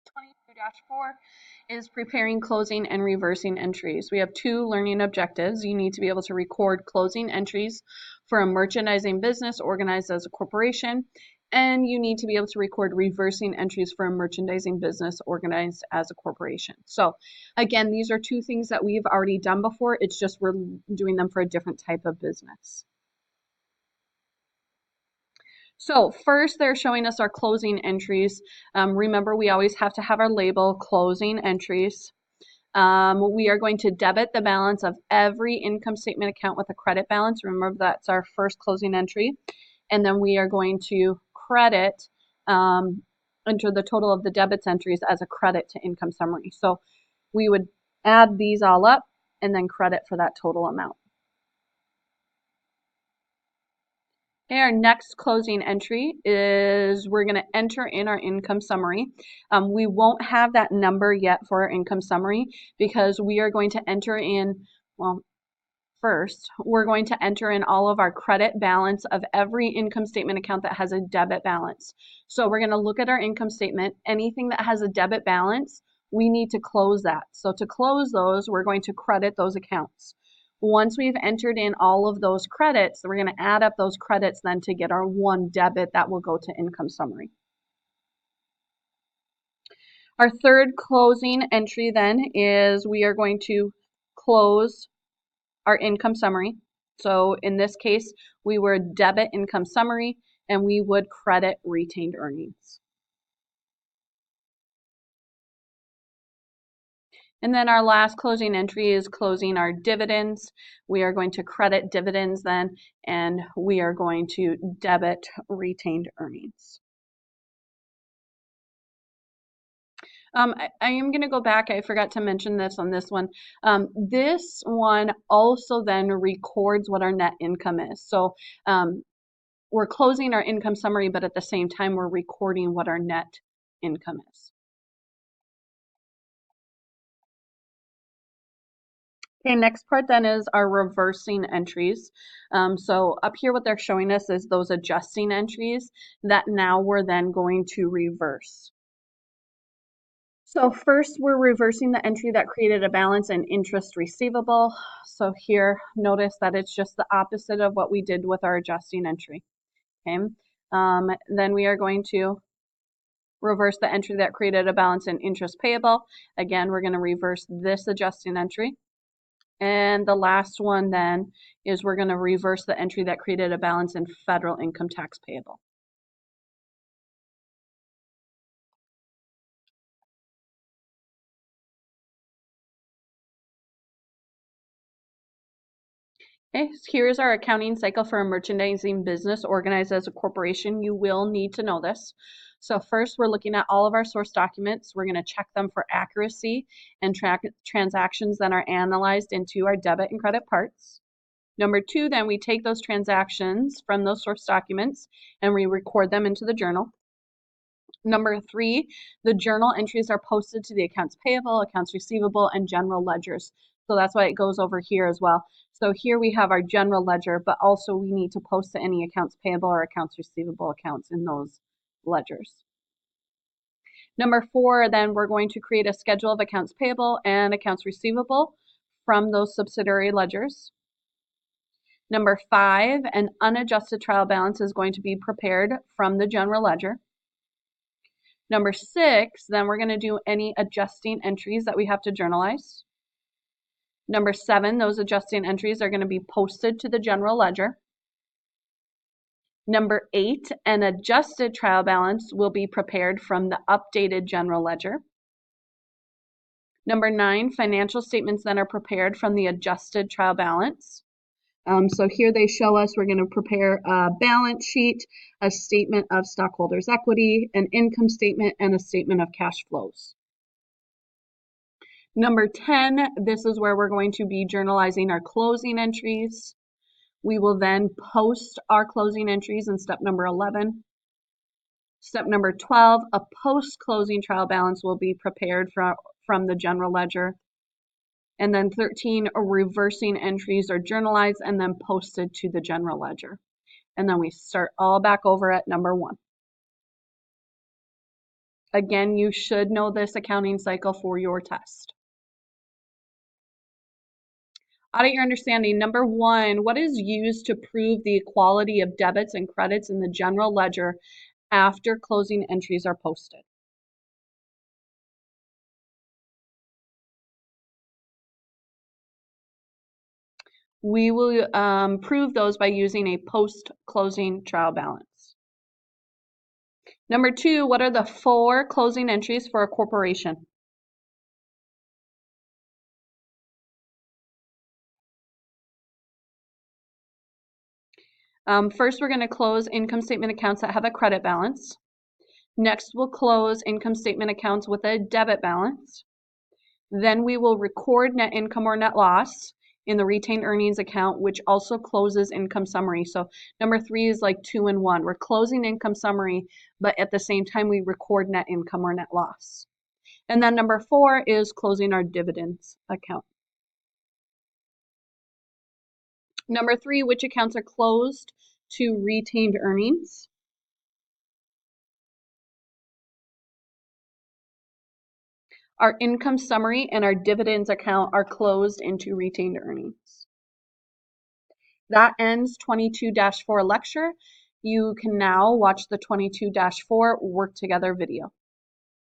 22-4 is preparing closing and reversing entries. We have two learning objectives. You need to be able to record closing entries for a merchandising business organized as a corporation, and you need to be able to record reversing entries for a merchandising business organized as a corporation. So again, these are two things that we've already done before. It's just we're doing them for a different type of business. So first they're showing us our closing entries. Remember, we always have to have our label closing entries. We are going to debit the balance of every income statement account with a credit balance. Remember, that's our first closing entry. And then we are going to credit, enter the total of the debits entries as a credit to income summary. So we would add these all up and then credit for that total amount. Okay, our next closing entry is we're going to enter in our income summary. We won't have that number yet for our income summary because we are going to enter in, well, first, we're going to enter in all of our credit balance of every income statement account that has a debit balance. So we're going to look at our income statement. Anything that has a debit balance, we need to close that. So to close those, we're going to credit those accounts. Once we've entered in all of those credits, we're going to add up those credits then to get our one debit that will go to income summary. Our third closing entry then is we are going to close our income summary. So in this case, we would debit income summary and we would credit retained earnings. And then our last closing entry is closing our dividends. We are going to credit dividends then, and we are going to debit retained earnings. I am going to go back. I forgot to mention this on this one. This one also then records what our net income is. So we're closing our income summary, but at the same time, we're recording what our net income is. Okay, next part then is our reversing entries. So up here, what they're showing us is those adjusting entries that now we're then going to reverse. So first, we're reversing the entry that created a balance in interest receivable. So here, notice that it's just the opposite of what we did with our adjusting entry. Okay, then we are going to reverse the entry that created a balance in interest payable. Again, we're going to reverse this adjusting entry. And the last one then is we're going to reverse the entry that created a balance in federal income tax payable. Okay, so here's our accounting cycle for a merchandising business organized as a corporation. You will need to know this. So first, we're looking at all of our source documents. We're going to check them for accuracy and track transactions that are analyzed into our debit and credit parts. Number two, then we take those transactions from those source documents and we record them into the journal. Number three, the journal entries are posted to the accounts payable, accounts receivable, and general ledgers. So that's why it goes over here as well. So here we have our general ledger, but also we need to post to any accounts payable or accounts receivable accounts in those ledgers. Number four, then we're going to create a schedule of accounts payable and accounts receivable from those subsidiary ledgers. Number five, an unadjusted trial balance is going to be prepared from the general ledger. Number six, then we're going to do any adjusting entries that we have to journalize. Number seven, those adjusting entries are going to be posted to the general ledger. Number eight, an adjusted trial balance will be prepared from the updated general ledger. Number nine, financial statements then are prepared from the adjusted trial balance. So here they show us we're going to prepare a balance sheet, a statement of stockholders' equity, an income statement, and a statement of cash flows. Number 10, this is where we're going to be journalizing our closing entries. We will then post our closing entries in step number 11. Step number 12, a post-closing trial balance will be prepared from the general ledger. And then 13, reversing entries are journalized and then posted to the general ledger. And then we start all back over at number 1. Again, you should know this accounting cycle for your test. Audit your understanding. Number 1, what is used to prove the equality of debits and credits in the general ledger after closing entries are posted? We will prove those by using a post-closing trial balance. Number 2, what are the 4 closing entries for a corporation? First, we're going to close income statement accounts that have a credit balance. Next, we'll close income statement accounts with a debit balance. Then we will record net income or net loss in the retained earnings account, which also closes income summary. So number 3 is like 2 in 1. We're closing income summary, but at the same time, we record net income or net loss. And then number 4 is closing our dividends account. Number 3, which accounts are closed to retained earnings? Our income summary and our dividends account are closed into retained earnings. That ends 22-4 lecture. You can now watch the 22-4 work together video.